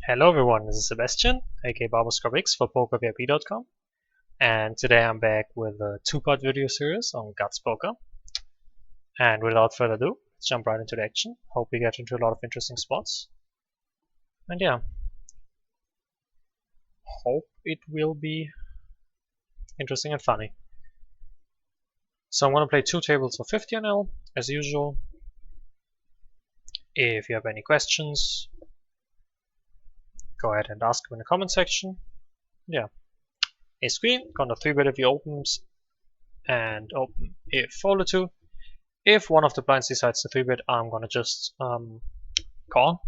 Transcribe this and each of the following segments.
Hello everyone, this is Sebastian, aka BarberScrubX for PokerVIP.com, and today I'm back with a two-part video series on Guts Poker. And without further ado, let's jump right into the action. Hope we get into a lot of interesting spots. And yeah, hope it will be interesting and funny. So I'm gonna play two tables of 50 NL, as usual. If you have any questions, go ahead and ask them in the comment section. Yeah. Ace queen, gonna 3-bet if he opens, and open if folded to. If one of the blinds decides to 3-bet, I'm gonna just call.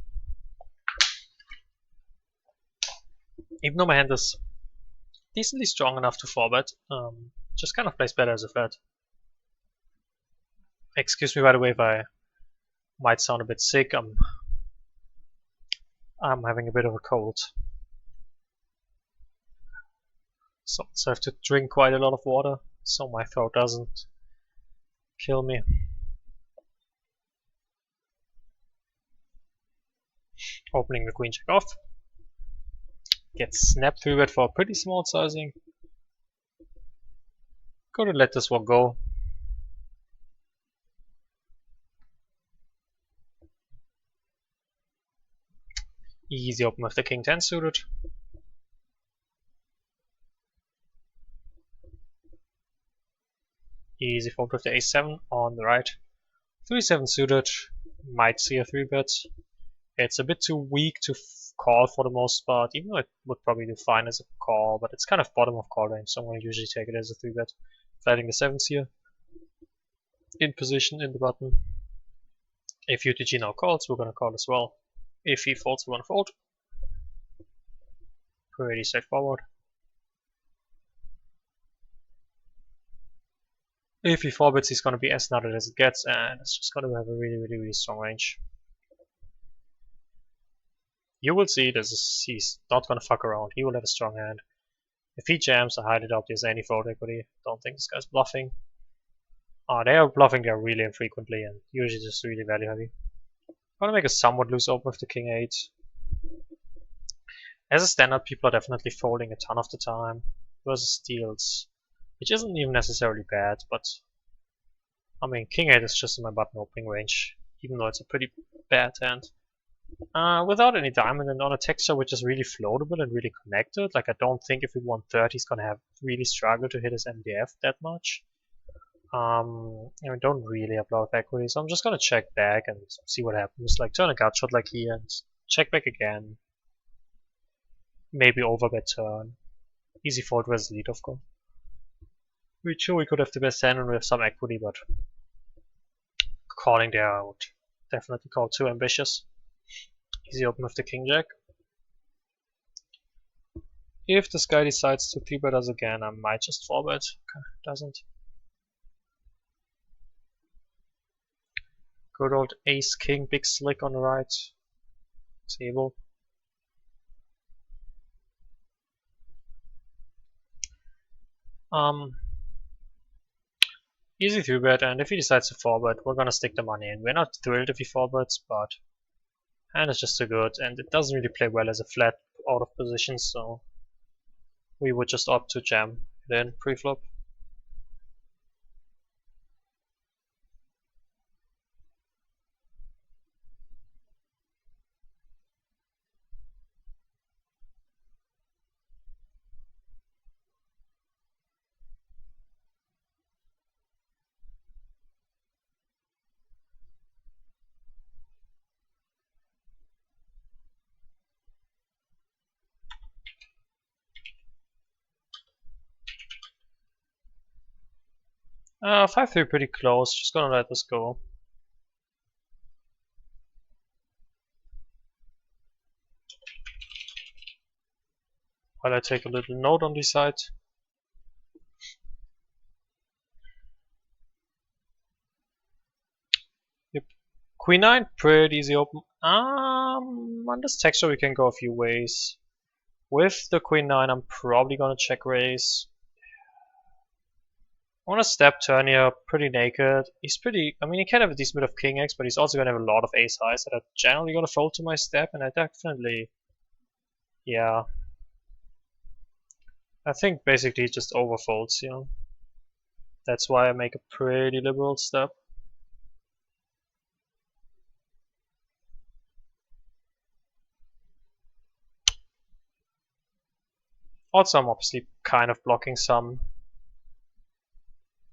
Even though my hand is decently strong enough to 4-bet, just kind of plays better as a flat. Excuse me by the way if I might sound a bit sick, I'm having a bit of a cold. So I have to drink quite a lot of water so my throat doesn't kill me. Opening the queen check off. Gets snapped 3-bet for a pretty small sizing. Gonna let this one go. Easy open with the king 10 suited. Easy fold with the ace 7 on the right. 3-7 suited, might see a 3-bet. It's a bit too weak to call for the most part, even though it would probably do fine as a call, but it's kind of bottom of call range, so I'm going to usually take it as a 3-bet. Flatting the 7s here. In position in the button. If UTG now calls, we're going to call as well. If he folds, we're going to fold. Pretty straightforward. If he 4-bets, he's going to be as nutted as it gets, and it's just going to have a really strong range. You will see he's not going to fuck around. He will have a strong hand. If he jams, I highly doubt there's any fold equity. Don't think this guy's bluffing. They are bluffing there really infrequently and usually just really value heavy. I'm going to make a somewhat loose open with the king 8. As a standard, people are definitely folding a ton of the time versus steals, which isn't even necessarily bad, but I mean, king 8 is just in my button opening range, even though it's a pretty bad hand. Without any diamond and on a texture which is really floatable and really connected, like I don't think if we won 30 he's gonna have really struggle to hit his MDF that much. I don't really have a lot of equity, so I'm just gonna check back and see what happens. Like turn a gut shot like here and check back again. Maybe overbet turn. Easy fold versus lead, of course. We're sure we could have the best hand and we have some equity, but calling there I would definitely call too ambitious. Easy open with the king jack. If this guy decides to 3-bet us again, I might just 4-bet. Okay, doesn't. Good old ace king, big slick on the right table. Easy 3-bet, and if he decides to 4-bet, we're gonna stick the money in. We're not thrilled if he 4-bets, but hand is just too good, and it doesn't really play well as a flat out of position, so we would just opt to jam it in pre-flop. Uh, 5-3 pretty close, just gonna let this go. While I take a little note on this side. Yep. Queen 9, pretty easy open. On this texture we can go a few ways. With the Queen 9 I'm probably gonna check raise. I want to step turn here, pretty naked. He's pretty, I mean, he can have a decent bit of king X, but he's also going to have a lot of ace highs that are generally going to fold to my step, and I definitely Yeah, I think basically it just overfolds, you know. That's why I make a pretty liberal step. Also, I'm obviously kind of blocking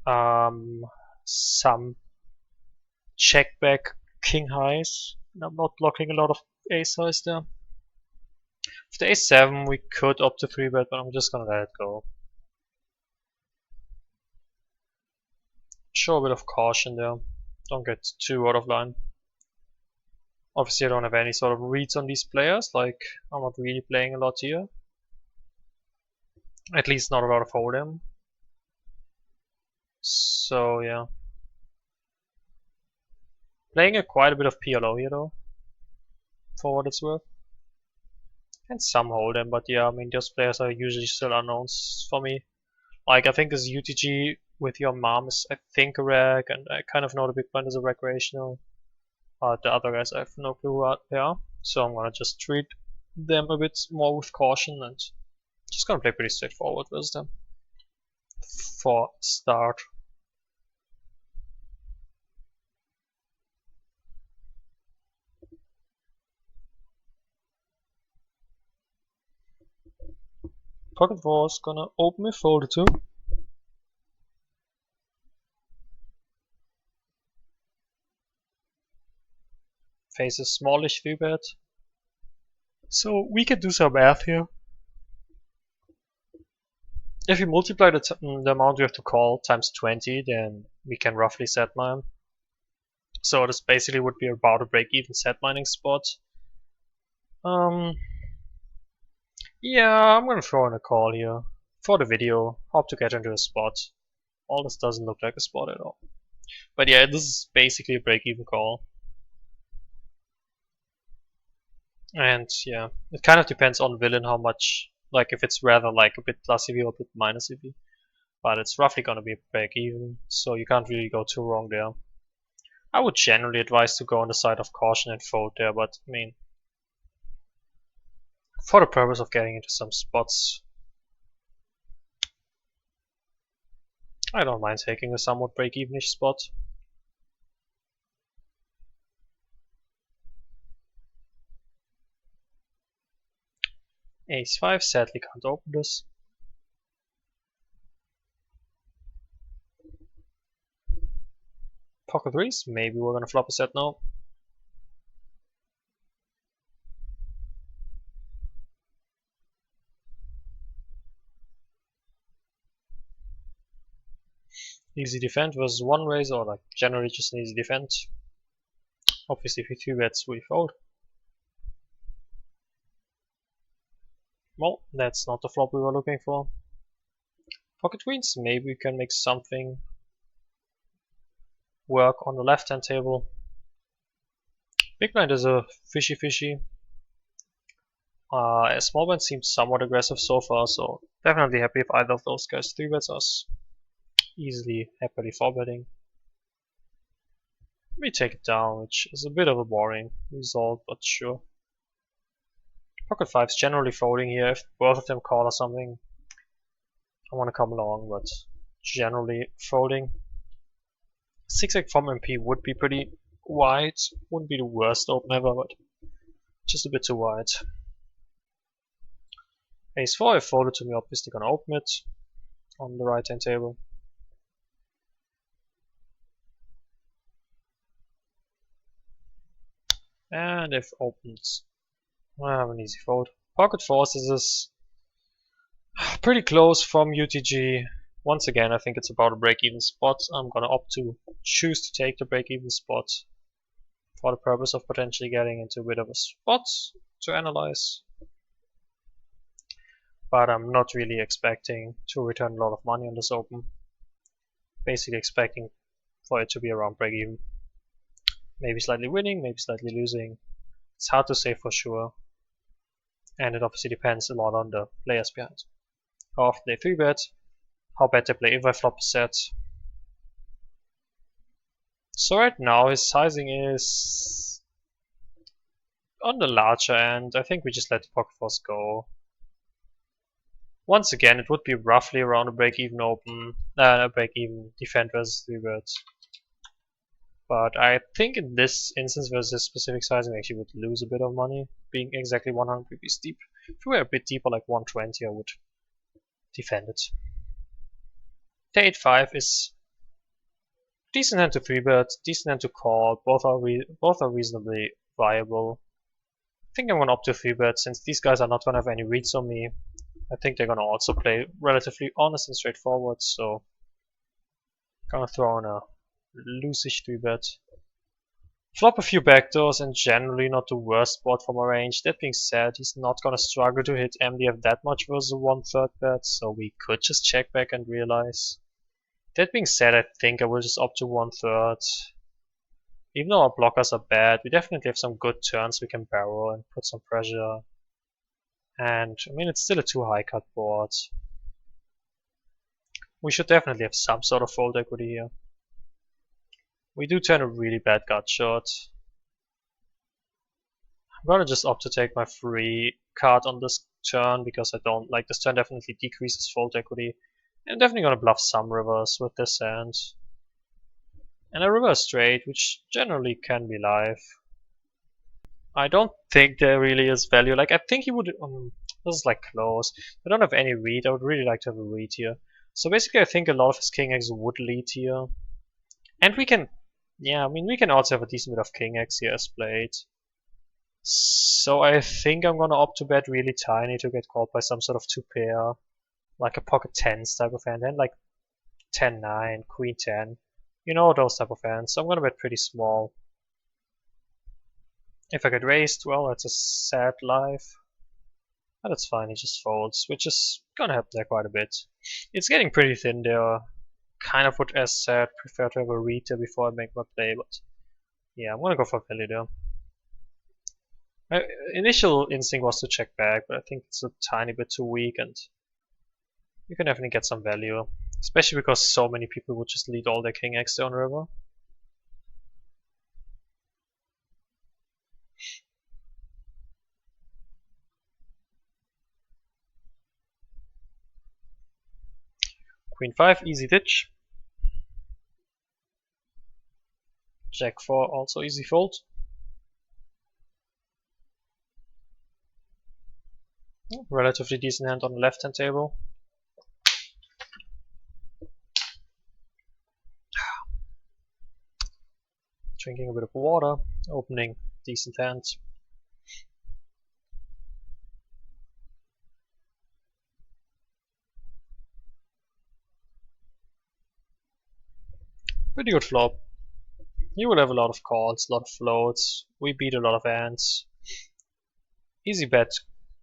um, some check back king highs. I'm not blocking a lot of ace highs there. With the ace-7 we could opt to 3-bet, but I'm just gonna let it go. Show a bit of caution there. Don't get too out of line. Obviously I don't have any sort of reads on these players, like I'm not really playing a lot here. At least not a lot of hold'em. So yeah. Playing quite a bit of PLO here though, for what it's worth. And some hold'em, but yeah, I mean those players are usually still unknowns for me. Like I think this UTG with your mom is I think a reg, and I kind of know the big blind is a recreational. The other guys I have no clue what they are, so I'm gonna just treat them a bit more with caution and just gonna play pretty straightforward with them for start. Pocket War's gonna open a folder too. Faces smallish 3-bet. So we can do some math here. If you multiply the amount we have to call times 20, then we can roughly set mine. So this basically would be about a break-even set mining spot. Yeah, I'm gonna throw in a call here for the video. Hope to get into a spot. All this doesn't look like a spot at all. But yeah, this is basically a break-even call. And yeah, it kind of depends on villain how much, like if it's rather like a bit plus EV or a bit minus EV. But it's roughly gonna be break-even, so you can't really go too wrong there. I would generally advise to go on the side of caution and fold there, but I mean, for the purpose of getting into some spots, I don't mind taking a somewhat break-evenish spot. Ace-5, sadly can't open this. Pocket 3s, maybe we're gonna flop a set now. Easy defend versus one raise, or like generally just an easy defend. Obviously if you 2-bets we fold. Well, that's not the flop we were looking for. Pocket queens, maybe we can make something work on the left hand table. Big blind is a fishy. Small blind seems somewhat aggressive so far, so definitely happy if either of those guys 3-bets us. Easily, happily 4-betting. We take it down, which is a bit of a boring result, but sure. Pocket 5's generally folding here. If both of them call or something, I want to come along, but generally folding. 6-8 from MP would be pretty wide. Wouldn't be the worst open ever, but just a bit too wide. Ace-4, if folded to me, obviously gonna open it on the right hand table. And if opens, I have an easy fold. Pocket 4s is pretty close from UTG. Once again, I think it's about a break-even spot. I'm gonna opt to choose to take the break-even spot for the purpose of potentially getting into a bit of a spot to analyze. But I'm not really expecting to return a lot of money on this open. Basically expecting for it to be around break-even. Maybe slightly winning, maybe slightly losing. It's hard to say for sure. And it obviously depends a lot on the players behind. How often they 3-bet, how bad they play if I flop a set. So right now his sizing is on the larger end, I think we just let the pocket force go. Once again, it would be roughly around a break-even break-even defend versus 3-bet. But I think in this instance versus this specific size, we actually would lose a bit of money, being exactly 100 rupees deep. If we were a bit deeper, like 120, I would defend it. The 8-5 is decent hand to 3-bet, decent hand to call. Both are reasonably viable. I think I'm gonna opt to 3-bet since these guys are not gonna have any reads on me. I think they're gonna also play relatively honest and straightforward, so gonna throw in a loosish 3-bet. Flop a few backdoors and generally not the worst spot for my range. That being said, he's not gonna struggle to hit MDF that much versus a 1/3 bet, so we could just check back and realize. That being said, I think I will just opt to 1/3. Even though our blockers are bad, we definitely have some good turns we can barrel and put some pressure. And I mean, it's still a 2 high cut board. We should definitely have some sort of fold equity here. We do turn a really bad gut shot. I'm gonna just opt to take my free card on this turn because I don't like this turn. Definitely decreases fold equity. I'm definitely gonna bluff some rivers with this hand. And a river straight, which generally can be live. I don't think there really is value. Like, I think he would. This is like close. I don't have any read. I would really like to have a read here. So basically, I think a lot of his king X would lead here. And we can. Yeah, I mean, we can also have a decent bit of king X here as played. So I think I'm gonna opt to bet really tiny to get called by some sort of 2 pair. Like a pocket 10s type of hand. And like 10-9, queen 10. You know, those type of hands. So I'm gonna bet pretty small. If I get raised, well, that's a sad life. But that's fine, he just folds, which is gonna help there quite a bit. It's getting pretty thin there. Kind of would, as said, prefer to have a read there before I make my play, but yeah, I'm gonna go for value there. My initial instinct was to check back, but I think it's a tiny bit too weak and you can definitely get some value. Especially because so many people would just lead all their king X down river. Queen 5, easy ditch. Jack 4, also easy fold. Relatively decent hand on the left hand table. Drinking a bit of water, opening decent hands. Pretty good flop. You will have a lot of calls, a lot of floats. We beat a lot of hands. Easy bet,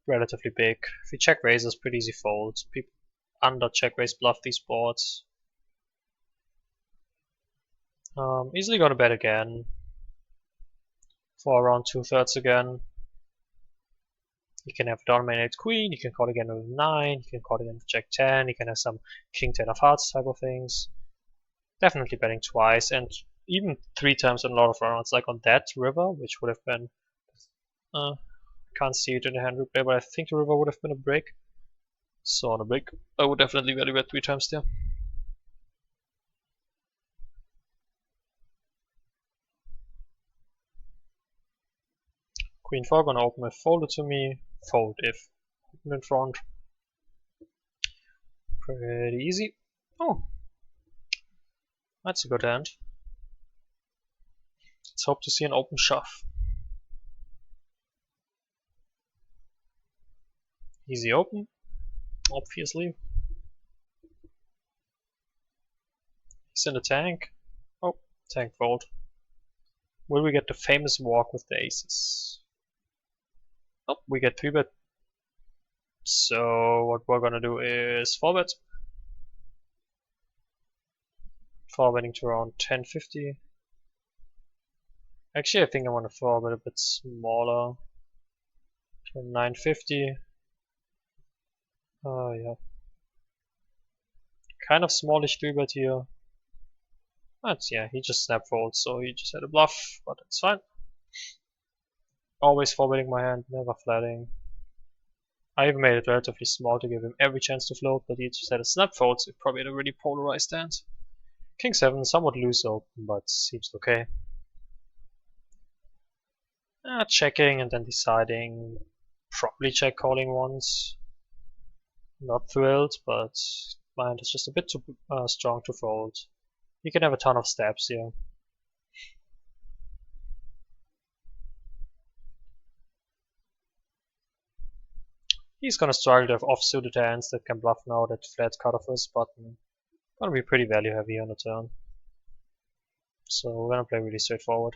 relatively big. If we check raises, pretty easy fold. People under check raise bluff these boards. Easily gonna bet again. For around 2/3 again. You can have dominate queen, you can call again with 9, you can call again with jack 10, you can have some king 10 of hearts type of things. Definitely betting twice and even 3 times on a lot of rounds, like on that river, which would have been can't see it in the hand replay, but I think the river would have been a break. So on a break, I would definitely value bet 3 times there. Queen 4 gonna open if folded to me, fold if open in front. Pretty easy. Oh, that's a good hand. Let's hope to see an open shove. Easy open, obviously. He's in the tank. Oh, tank fold. Will we get the famous walk with the aces? Oh, we get 3-bet. So what we're gonna do is 4-bet. 4-betting to around 1050. Actually, I think I want to 4-bet a bit smaller. To 950. Oh yeah. Kind of smallish 3-bet here. But yeah, he just snap folds, so he just had a bluff, but it's fine. Always forwarding my hand, never flatting. I even made it relatively small to give him every chance to float, but he just had a snap fold, so he probably had a really polarized hand. King 7, somewhat loose open, but seems okay. Checking and then deciding. Probably check calling once. Not thrilled, but my hand is just a bit too strong to fold. You can have a ton of steps here. He's gonna struggle to have offsuited hands that can bluff now that flat cutoff is button. Gonna be pretty value heavy on the turn. So we're gonna play really straightforward.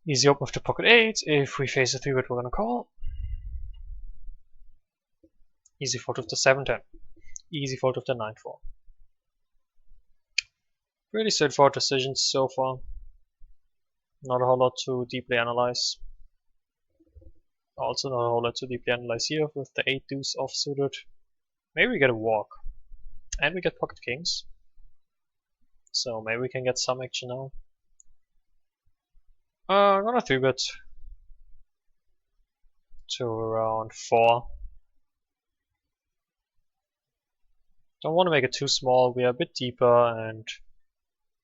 Easy open with the pocket 8. If we face a 3-bet, we're gonna call. Easy fold with the 7-10. Easy fold with the 9-4. Pretty straightforward decisions so far. Not a whole lot to deeply analyze. Also not a whole lot to deeply analyze here with the 8 deuce offsuited. Maybe we get a walk. And we get pocket kings. So maybe we can get some action now. I'm gonna 3-bet to around 4. Don't want to make it too small. We are a bit deeper, and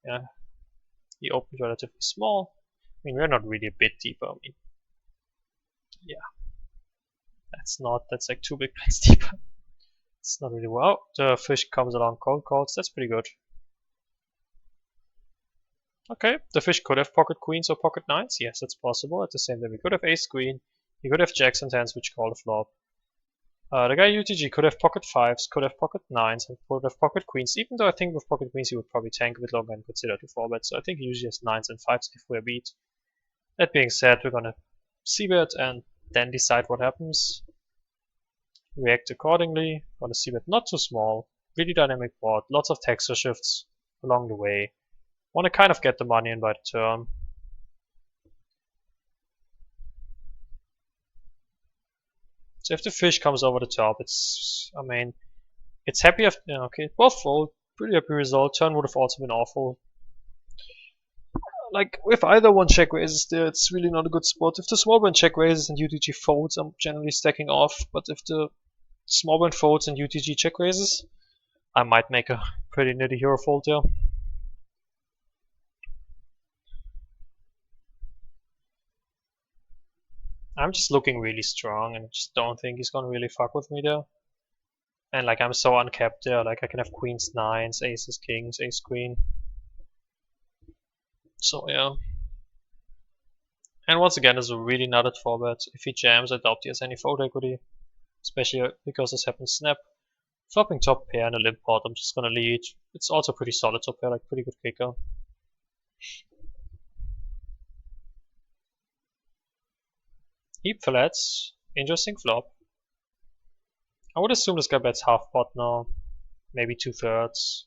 yeah, he opened relatively small. I mean, we're not really a bit deeper. I mean, yeah, that's like 2 big blinds deeper. It's not really well. The fish comes along cold calls. That's pretty good. Okay, the fish could have pocket queens or pocket nines. Yes, that's possible. At the same time, we could have ace queen. He could have jacks and tens, which call the flop. The guy UTG could have pocket 5s, could have pocket 9s, and could have pocket queens, even though I think with pocket queens he would probably tank a bit longer and consider to 4-bet, so I think he usually has 9s and 5s if we're beat. That being said, we're gonna c-bet and then decide what happens. React accordingly. Gonna c-bet not too small, really dynamic board, lots of texture shifts along the way. Wanna kind of get the money in by the turn. So if the fish comes over the top, it's happy if, okay, both fold, pretty happy result. Turn would have also been awful. Like, if either one check raises there, it's really not a good spot. If the small blind check raises and UTG folds, I'm generally stacking off, but if the small blind folds and UTG check raises, I might make a pretty nitty hero fold there. I'm just looking really strong and just don't think he's gonna really fuck with me there. And like, I'm so uncapped there, like I can have queens, nines, aces, kings, ace, queen. So yeah. And once again, there's a really nutted 4-bet. If he jams, I doubt he has any fold equity. Especially because this happens snap. Flopping top pair and a limp pot, I'm just gonna lead. It's also pretty solid top pair, like pretty good kicker. Heap flats, interesting flop. I would assume this guy bets half pot now, maybe 2/3.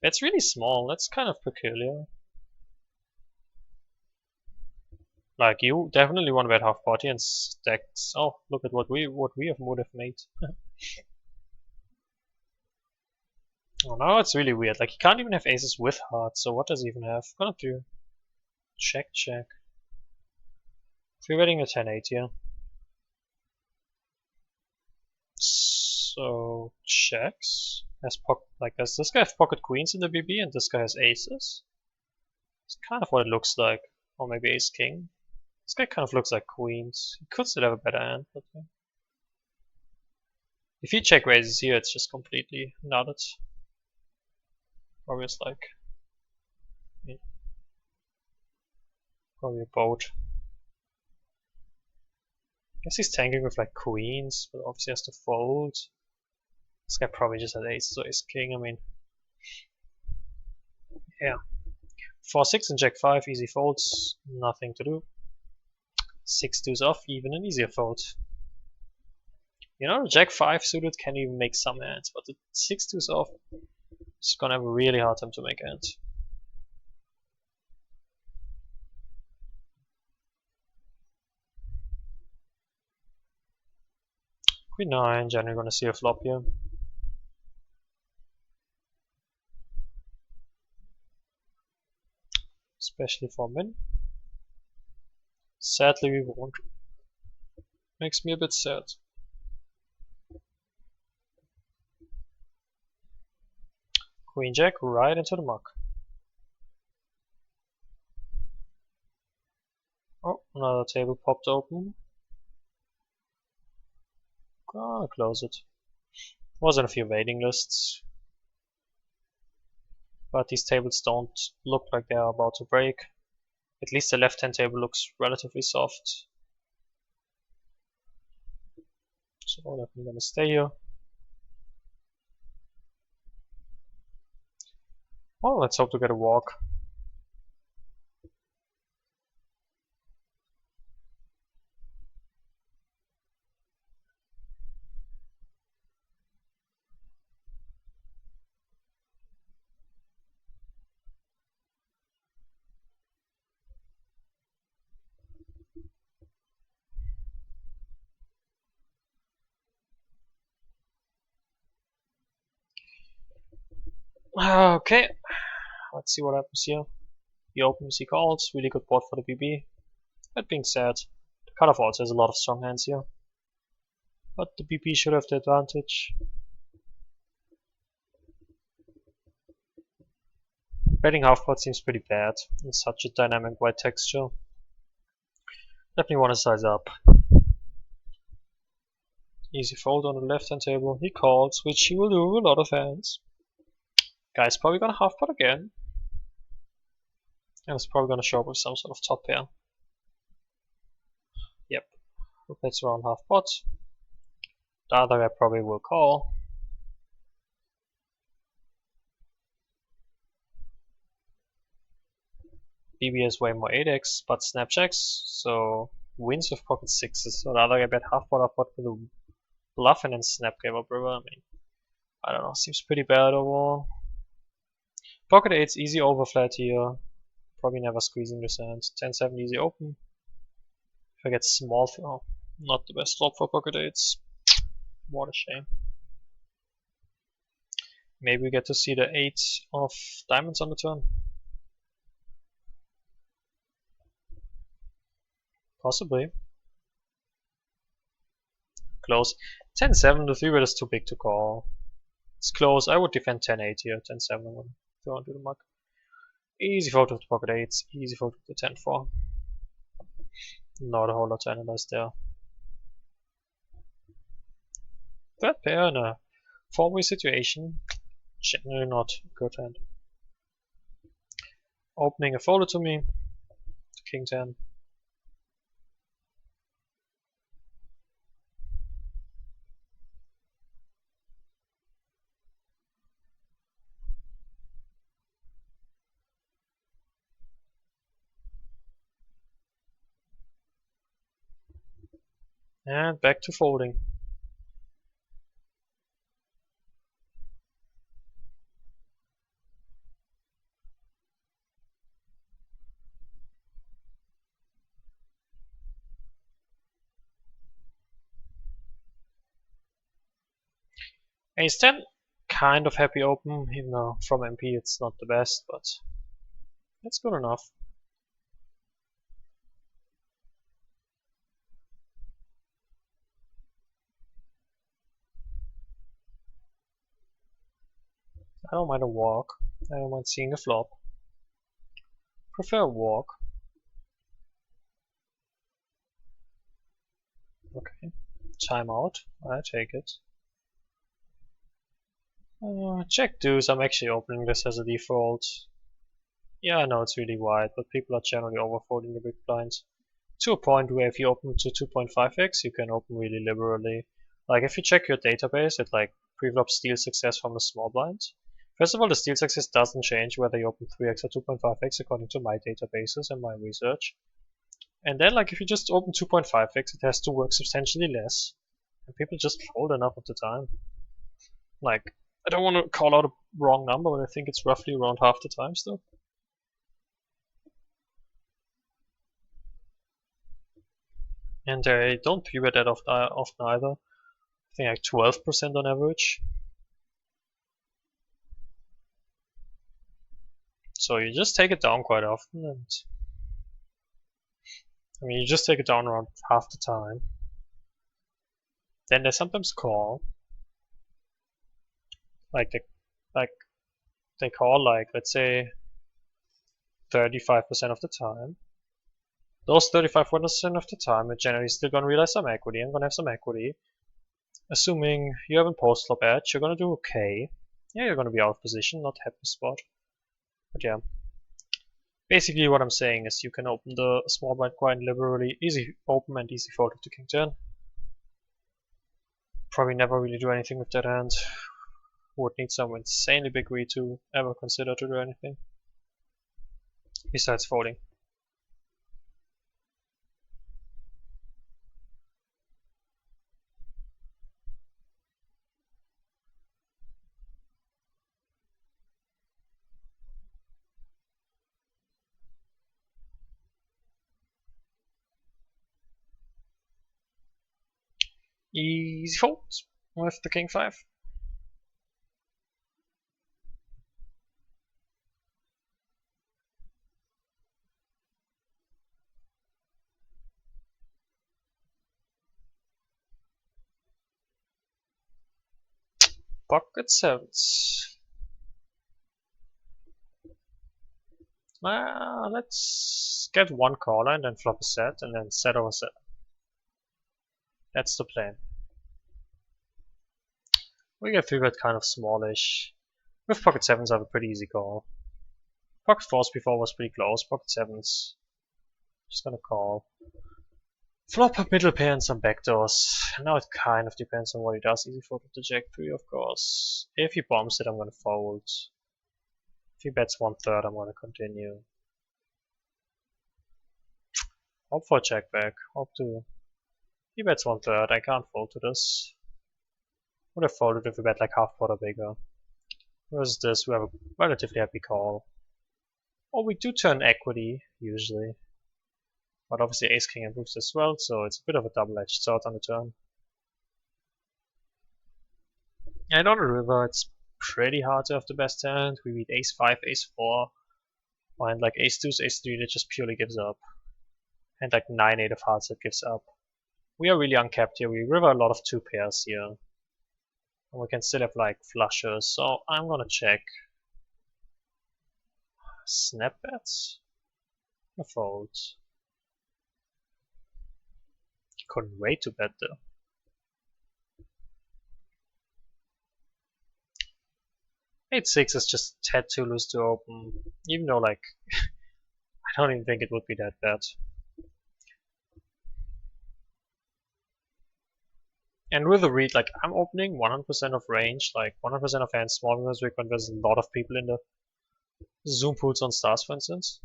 That's really small, that's kind of peculiar. Like, you definitely want to bet half pot and stacks. Oh, look at what we would have made. Oh, now it's really weird. Like, he can't even have aces with hearts, so what does he even have? Gonna do check, check. Free betting a 10-8 here. So checks. Does this guy have pocket queens in the BB and this guy has aces? It's kind of what it looks like. Or maybe ace king. This guy kind of looks like queens. He could still have a better hand, but yeah. If he check raises here, it's just completely nutted. Probably it's like, yeah, probably a boat. Guess he's tanking with like queens, but obviously has to fold. This guy probably just has aces or ace king. I mean, yeah. 4-6 and jack 5, easy folds, nothing to do. 6 deuce off, even an easier fold. You know, jack 5 suited can even make some hands, but the 6 deuce off is gonna have a really hard time to make hands. Queen 9, generally gonna see a flop here. Especially for min. Sadly we won't. Makes me a bit sad. Queen Jack right into the muck. Oh, another table popped open. Gonna close it. Was in a few waiting lists. But these tables don't look like they are about to break. At least the left-hand table looks relatively soft. So I'm gonna stay here. Well, let's hope to get a walk. Okay, let's see what happens here. He opens, he calls, really good board for the BB. That being said, the cutoff also has a lot of strong hands here. But the BP should have the advantage. Betting half pot seems pretty bad in such a dynamic white texture. Definitely want to size up. Easy fold on the left hand table. He calls, which he will do with a lot of hands. Guy's probably gonna half pot again. And it's probably gonna show up with some sort of top pair. Yep. Rotates around half pot. The other guy probably will call. BB has way more 8x, but snap checks, so wins with pocket 6s. So the other guy bet half pot with a bluffing and snap gave up river. I mean, I don't know, seems pretty bad overall. Pocket 8's easy overflat here. Probably never squeezing this hand. 10-7 easy open. If I get small, oh, not the best flop for pocket 8s. What a shame. Maybe we get to see the 8 of diamonds on the turn. Possibly. Close. 10-7, the 3-bet is too big to call. It's close. I would defend 10-8 here. 10-7 when go on to the muck. Easy fold with the pocket 8s. Easy fold with the 10-4. Not a whole lot to analyze there. Third pair in a 4-way situation. Generally not a good hand. Opening a folder to me. King 10. And back to folding. Ace 10, kind of happy open, even though from MP it's not the best, but it's good enough. I don't mind a walk. I don't mind seeing a flop. Prefer a walk. Okay. Timeout. I take it. Check deuce. I'm actually opening this as a default. Yeah, I know it's really wide, but people are generally overfolding the big blinds. To a point where if you open to 2.5x, you can open really liberally. Like if you check your database, it like preflop steal success from the small blind. First of all, the steal success doesn't change whether you open 3x or 2.5x according to my databases and my research. And then like if you just open 2.5x, it has to work substantially less. And people just fold enough of the time. Like, I don't want to call out a wrong number, but I think it's roughly around half the time still. And they don't pivot that often either. I think like 12% on average. So you just take it down quite often, and I mean, you just take it down around half the time. Then they sometimes call. Like they call like, let's say 35% of the time. Those 35% of the time, we're generally still gonna realize some equity. I'm gonna have some equity. Assuming you have a post-flop edge, you're gonna do okay. Yeah, you're gonna be out of position, not happy spot. But yeah. Basically what I'm saying is you can open the small blind quite liberally, easy open and easy fold with the king 10. Probably never really do anything with that hand. Would need some insanely big read to ever consider to do anything. Besides folding. Easy fold with the king 5. Pocket 7s. Let's get one caller and then flop a set and then set over set. That's the plan. We get 3-bet kind of smallish. With pocket 7s I have a pretty easy call. Pocket 4s before was pretty close. Pocket 7s. Just gonna call. Flop a middle pair and some backdoors. Now it kind of depends on what he does. Easy fold with the jack 3 of course. If he bombs it I'm gonna fold. If he bets 1/3 I'm gonna continue. Hope for a check back. Hope to. He bets 1/3. I can't fold to this. Would have folded if we bet like half pot or bigger. Versus this, we have a relatively happy call. Or we do turn equity, usually. But obviously ace king improves as well, so it's a bit of a double-edged sword on the turn. And on the river, it's pretty hard to have the best hand. We beat ace 5, ace 4. And like ace 2, ace 3 that just purely gives up. And like 9-8 of hearts that gives up. We are really uncapped here. We river a lot of 2 pairs here. And we can still have like flushes, so I'm gonna check. Snap bets? A fold. Couldn't wait to bet though. 8-6 is just a tad too loose to open, even though like I don't even think it would be that bad. And with the read, like I'm opening 100% of range, like 100% of hands small because there's a lot of people in the Zoom pools on stars, for instance.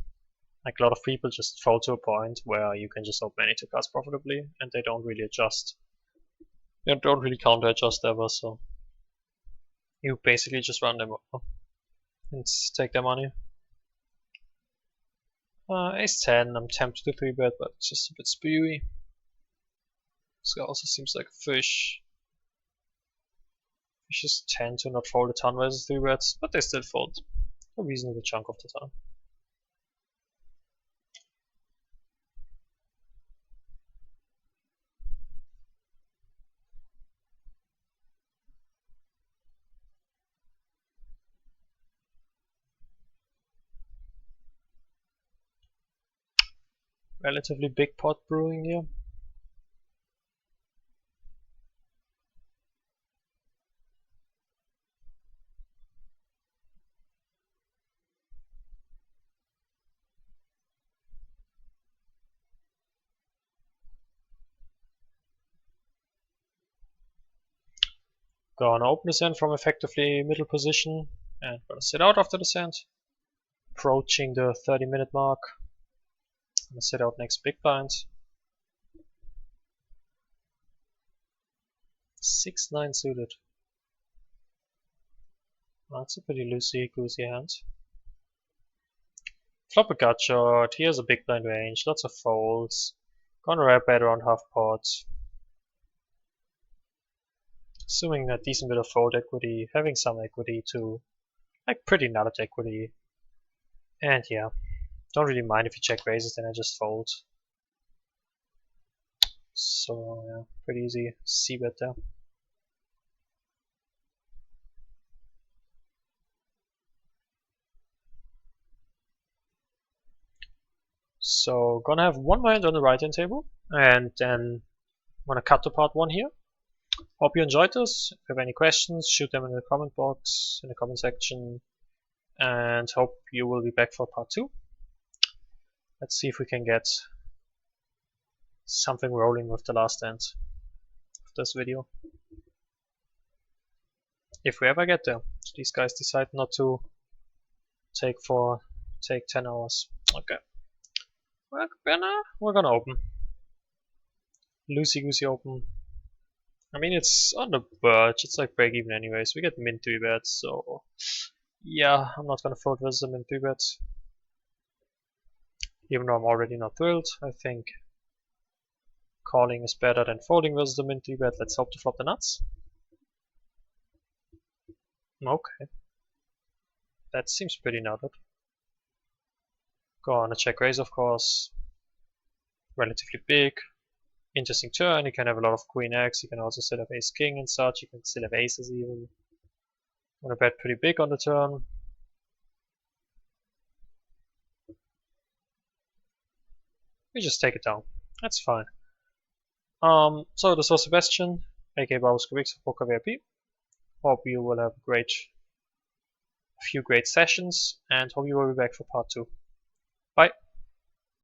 Like a lot of people just fold to a point where you can just open any 2 cards profitably, and they don't really adjust. They don't really counter adjust ever, so you basically just run them over and take their money. Ace 10, I'm tempted to 3-bet, but it's just a bit spewy. This guy also seems like a fish. Fishes tend to not fold a ton versus 3-bets, but they still fold a reasonable chunk of the time. Relatively big pot brewing here. Gonna open this hand from effectively middle position and gonna sit out after this hand. Approaching the 30-minute mark. Gonna sit out next big blind. 6-9 suited. That's a pretty loosey-goosey hand. Flop a gut shot. Here's a big blind range. Lots of folds. Gonna wrap bet around half pot. Assuming a decent bit of fold equity, having some equity too. Like pretty nutted equity. And yeah, don't really mind if you check raises, then I just fold. So yeah, pretty easy c-bet there. So gonna have one mind on the right hand table, and then I'm gonna cut to part 1 here. Hope you enjoyed this. If you have any questions, shoot them in the comment box, in the comment section, and hope you will be back for part 2. Let's see if we can get something rolling with the last end of this video. If we ever get there. These guys decide not to take 10 hours. Okay. We're gonna open. Loosey-goosey open. I mean, it's on the verge. It's like break even anyways. We get min 3 bets, so yeah, I'm not gonna fold with the min 3 bets. Even though I'm already not thrilled, I think calling is better than folding with the min 3 bet. Let's hope to flop the nuts. Okay. That seems pretty nutted. Go on a check raise, of course. Relatively big. Interesting turn. You can have a lot of queen X. You can also still have ace king and such. You can still have aces even. I'm gonna bet pretty big on the turn. We just take it down. That's fine. So this was Sebastian, aka Babus for Poker VIP. Hope you will have a few great sessions, and hope you will be back for part 2. Bye.